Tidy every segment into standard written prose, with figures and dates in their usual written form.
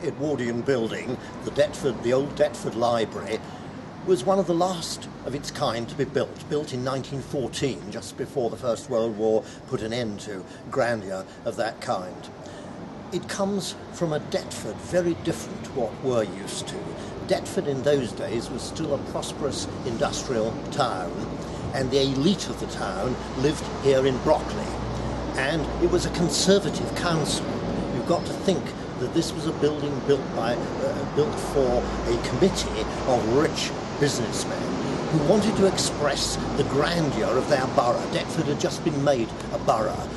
Edwardian building, the old Deptford Library, was one of the last of its kind to be built in 1914, just before the First World War put an end to grandeur of that kind. It comes from a Deptford very different to what we're used to. Deptford in those days was still a prosperous industrial town, and the elite of the town lived here in Brockley. And it was a conservative council. You've got to think that this was a building built for a committee of rich businessmen who wanted to express the grandeur of their borough. Deptford had just been made a borough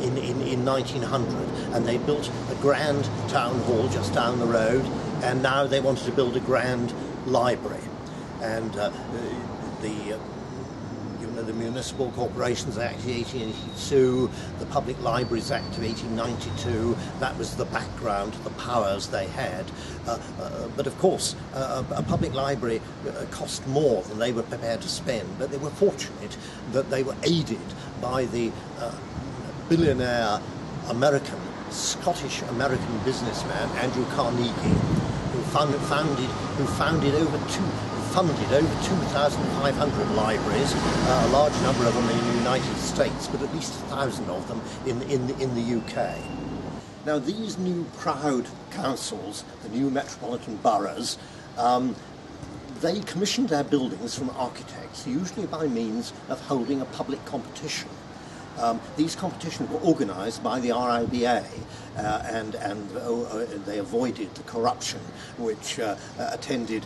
in 1900, and they built a grand town hall just down the road, and now they wanted to build a grand library. And the Municipal Corporations Act of 1882, the Public Libraries Act of 1892, that was the background to the powers they had. But of course, a public library cost more than they were prepared to spend, but they were fortunate that they were aided by the billionaire Scottish-American businessman Andrew Carnegie, who funded over 2,500 libraries, a large number of them in the United States, but at least 1,000 of them in the UK. Now, these new proud councils, the new metropolitan boroughs, they commissioned their buildings from architects, usually by means of holding a public competition. These competitions were organised by the RIBA, and they avoided the corruption which attended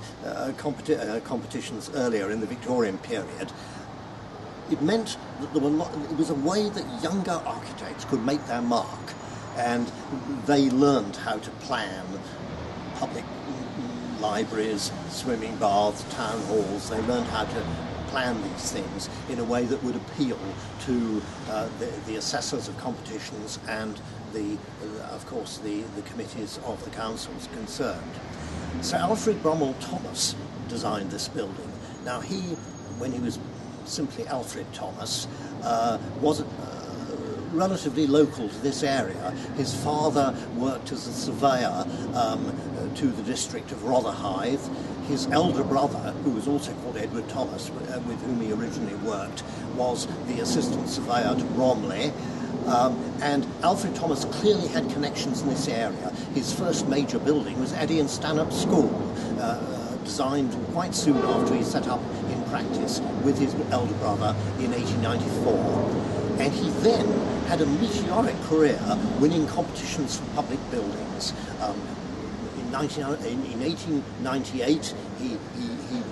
competitions earlier in the Victorian period. It meant that it was a way that younger architects could make their mark, and they learned how to plan public libraries, swimming baths, town halls. They learned how to plan these things in a way that would appeal to the assessors of competitions and of course the committees of the councils concerned. Sir Alfred Bromwell Thomas designed this building. Now when he was simply Alfred Thomas, was relatively local to this area. His father worked as a surveyor to the district of Rotherhithe. His elder brother, who was also called Edward Thomas, with whom he originally worked, was the assistant surveyor to Bromley. And Alfred Thomas clearly had connections in this area. His first major building was Edwardian Stanhope School, designed quite soon after he set up in practice with his elder brother in 1894. And he then had a meteoric career winning competitions for public buildings. In 1898, he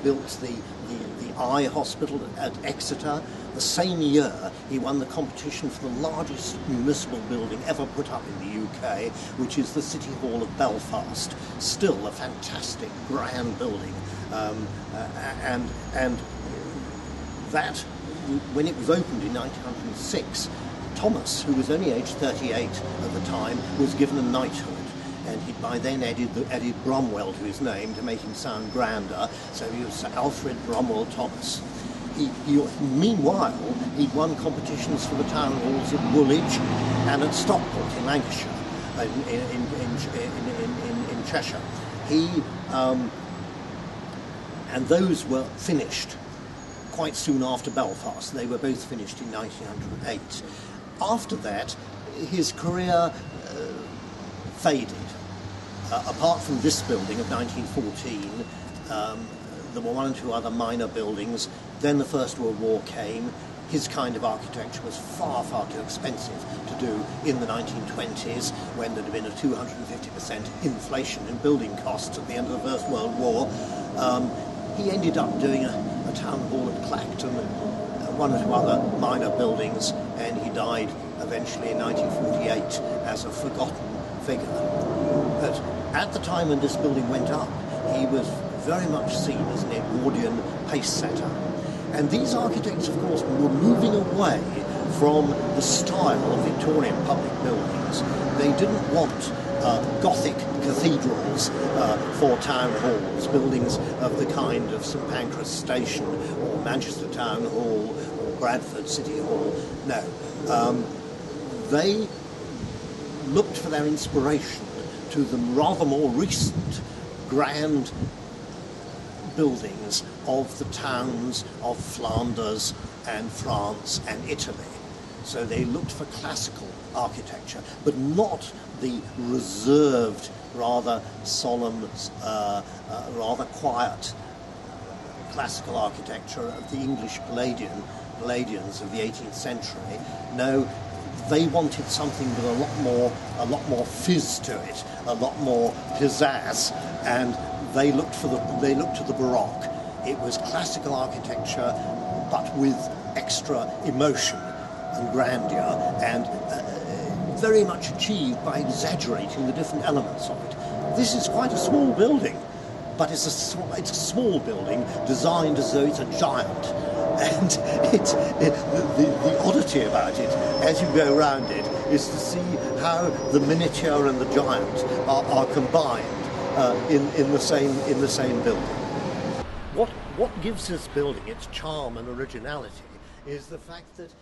built the Eye Hospital at Exeter. The same year, he won the competition for the largest municipal building ever put up in the UK, which is the City Hall of Belfast. Still a fantastic, grand building. And that, when it was opened in 1906, Thomas, who was only aged 38 at the time, was given a knighthood. And he by then added Bromwell to his name to make him sound grander, so he was Sir Alfred Bromwell Thomas. Meanwhile, he'd won competitions for the town halls at Woolwich and at Stockport in Lancashire, in Cheshire. And those were finished quite soon after Belfast. They were both finished in 1908. After that, his career faded. Apart from this building of 1914, there were one or two other minor buildings. Then the First World War came. His kind of architecture was far, far too expensive to do in the 1920s, when there had been a 250% inflation in building costs at the end of the First World War. He ended up doing a town hall at Clacton, one or two other minor buildings, and he died eventually in 1948 as a forgotten figure. But at the time when this building went up, he was very much seen as an Edwardian pace-setter. And these architects, of course, were moving away from the style of Victorian public buildings. They didn't want Gothic cathedrals for town halls, buildings of the kind of St Pancras Station or Manchester Town Hall or Bradford City Hall. No. They looked for their inspiration to the rather more recent grand buildings of the towns of Flanders and France and Italy. So they looked for classical architecture, but not the reserved, rather solemn, rather quiet classical architecture of the English Palladians of the 18th century. No, they wanted something with a lot more fizz to it, a lot more pizzazz, and they looked to the Baroque. It was classical architecture, but with extra emotion and grandeur, and very much achieved by exaggerating the different elements of it. This is quite a small building, but it's a small building designed as though it's a giant. And the oddity about it, as you go around it, is to see how the miniature and the giant are combined in the same building. What gives this building its charm and originality is the fact that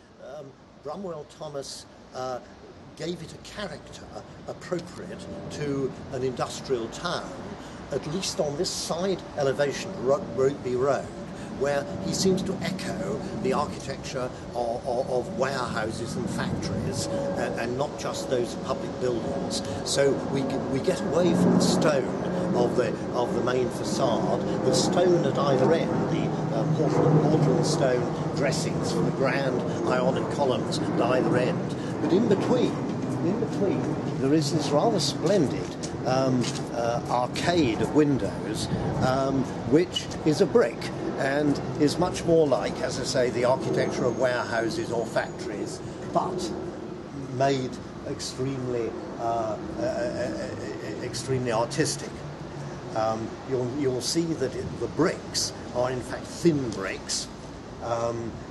Bromwell Thomas gave it a character appropriate to an industrial town, at least on this side elevation of Rugby Road, where he seems to echo the architecture of warehouses and factories, and not just those public buildings. So we get away from the stone of the main facade, the stone at either end, the Portland stone dressings for the grand Ionic columns at either end. But in between, there is this rather splendid arcade of windows, which is a brick and is much more like, as I say, the architecture of warehouses or factories, but made extremely artistic. You'll see that the bricks are in fact thin bricks.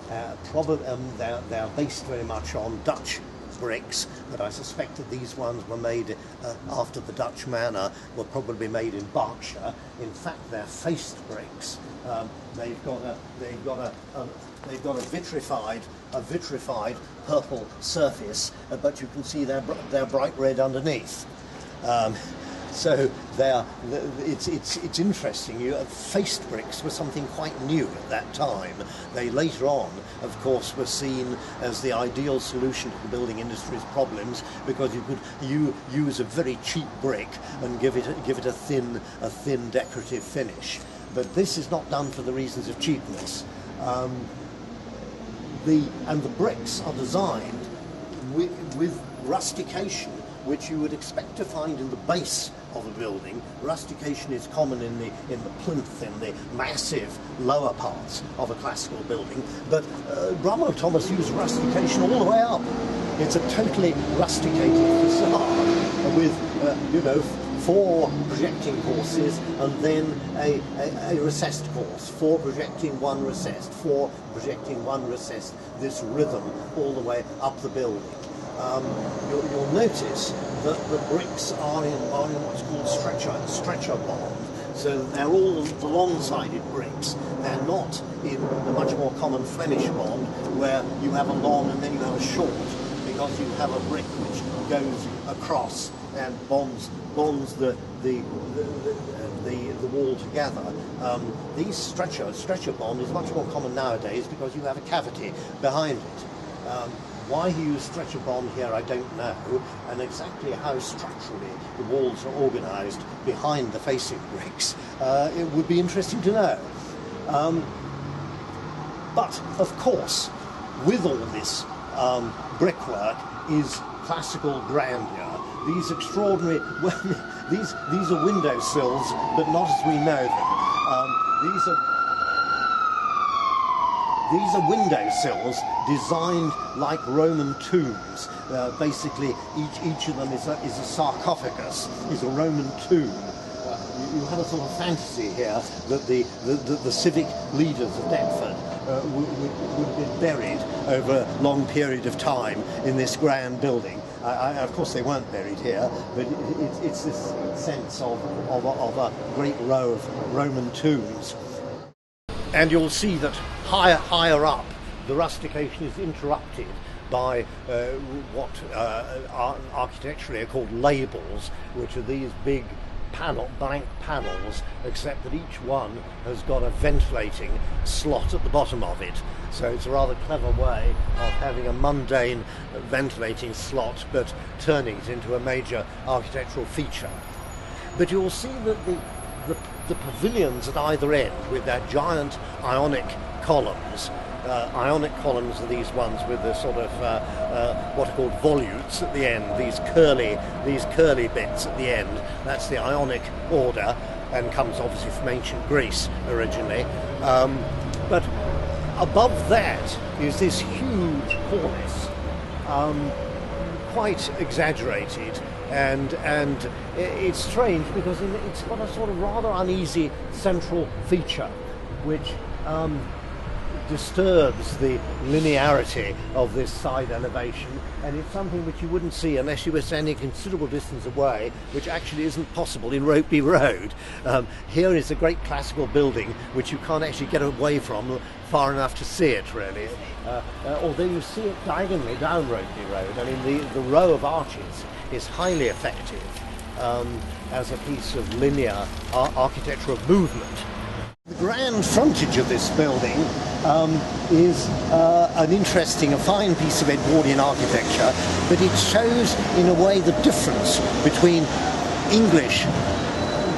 They're based very much on Dutch bricks, but I suspect that these ones were made after the Dutch manner, were probably made in Berkshire. In fact, they're faced bricks. They've got a vitrified purple surface, but you can see they're bright red underneath. So it's interesting. Faced bricks were something quite new at that time. They later on, of course, were seen as the ideal solution to the building industry's problems, because you could use a very cheap brick and give it a thin decorative finish. But this is not done for the reasons of cheapness. The bricks are designed with rustication, which you would expect to find in the base of a building. Rustication is common in the plinth, in the massive lower parts of a classical building, but Bromwell Thomas used rustication all the way up. It's a totally rusticated facade with 4 projecting courses and then a recessed course, 4 projecting, 1 recessed, 4 projecting, 1 recessed, this rhythm all the way up the building. You'll notice that the bricks are in what's called stretcher bond. So they're all the long-sided bricks. They're not in the much more common Flemish bond, where you have a long and then you have a short, because you have a brick which goes across and bonds the wall together. These stretcher bond is much more common nowadays because you have a cavity behind it. Why he used stretcher bond here, I don't know, and exactly how structurally the walls are organised behind the facing bricks, it would be interesting to know. But of course, with all this brickwork is classical grandeur. These extraordinary, these are window sills, but not as we know them. These are window sills designed like Roman tombs. Basically, each of them is a sarcophagus, is a Roman tomb. You have a sort of fantasy here that the civic leaders of Deptford would be buried over a long period of time in this grand building. Of course, they weren't buried here, but it's this sense of a great row of Roman tombs. And you'll see that higher up, the rustication is interrupted by what architecturally are called labels, which are these big blank panels, except that each one has got a ventilating slot at the bottom of it. So it's a rather clever way of having a mundane ventilating slot but turning it into a major architectural feature. But you'll see that the pavilions at either end, with their giant Ionic columns. Ionic columns are these ones with the sort of what are called volutes at the end, these curly bits at the end. That's the Ionic order, and comes obviously from ancient Greece originally. But above that is this huge cornice, quite exaggerated, and it's strange because it's got a sort of rather uneasy central feature, which disturbs the linearity of this side elevation, and it's something which you wouldn't see unless you were standing a considerable distance away, which actually isn't possible in Rokeby Road. Here is a great classical building which you can't actually get away from far enough to see it, really. Although you see it diagonally down Rokeby Road. I mean, the row of arches is highly effective as a piece of linear architectural movement. The grand frontage of this building is an interesting, a fine piece of Edwardian architecture, but it shows in a way the difference between English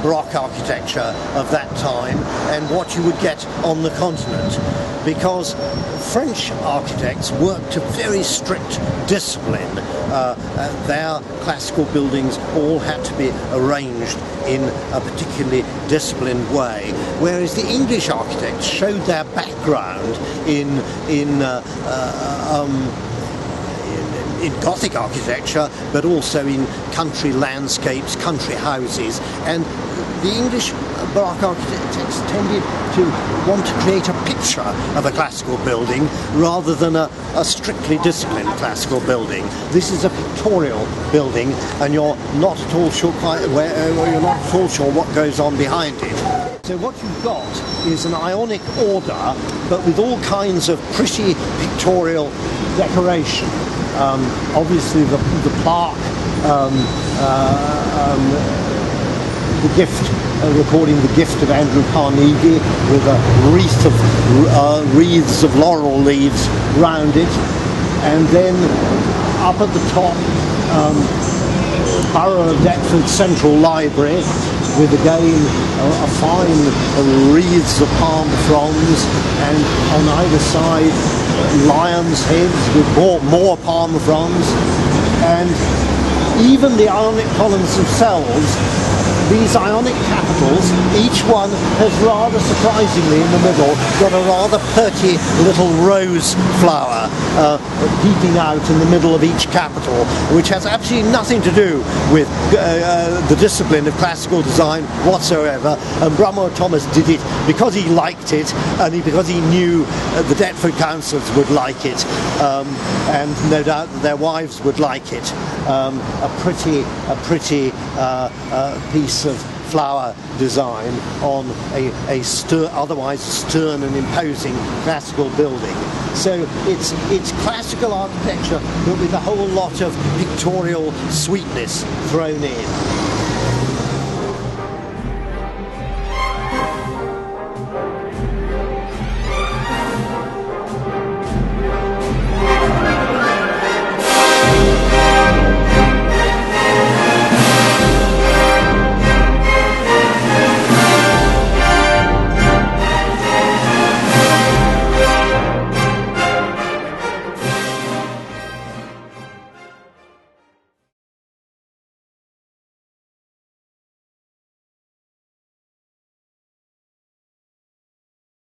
Baroque architecture of that time and what you would get on the continent, because French architects worked to very strict discipline. Their classical buildings all had to be arranged in a particularly disciplined way, whereas the English architects showed their background in Gothic architecture, but also in country landscapes, country houses, and the English Baroque architects tended to want to create a picture of a classical building rather than a strictly disciplined classical building. This is a pictorial building, and you're not at all sure what goes on behind it. So what you've got is an Ionic order, but with all kinds of pretty pictorial decoration. Obviously the plaque, the gift, recording the gift of Andrew Carnegie, with a wreaths of laurel leaves round it, and then up at the top, Borough of Deptford Central Library, with again a fine wreaths of palm fronds, and on either side lions' heads with more palm fronds, and even the Ionic columns themselves. These Ionic capitals, each one has rather surprisingly in the middle got a rather pretty little rose flower peeping out in the middle of each capital, which has absolutely nothing to do with the discipline of classical design whatsoever. And Brummell Thomas did it because he liked it, and because he knew the Deptford councils would like it, and no doubt their wives would like it. A pretty piece of flower design on a otherwise stern and imposing classical building. So it's classical architecture, but with a whole lot of pictorial sweetness thrown in.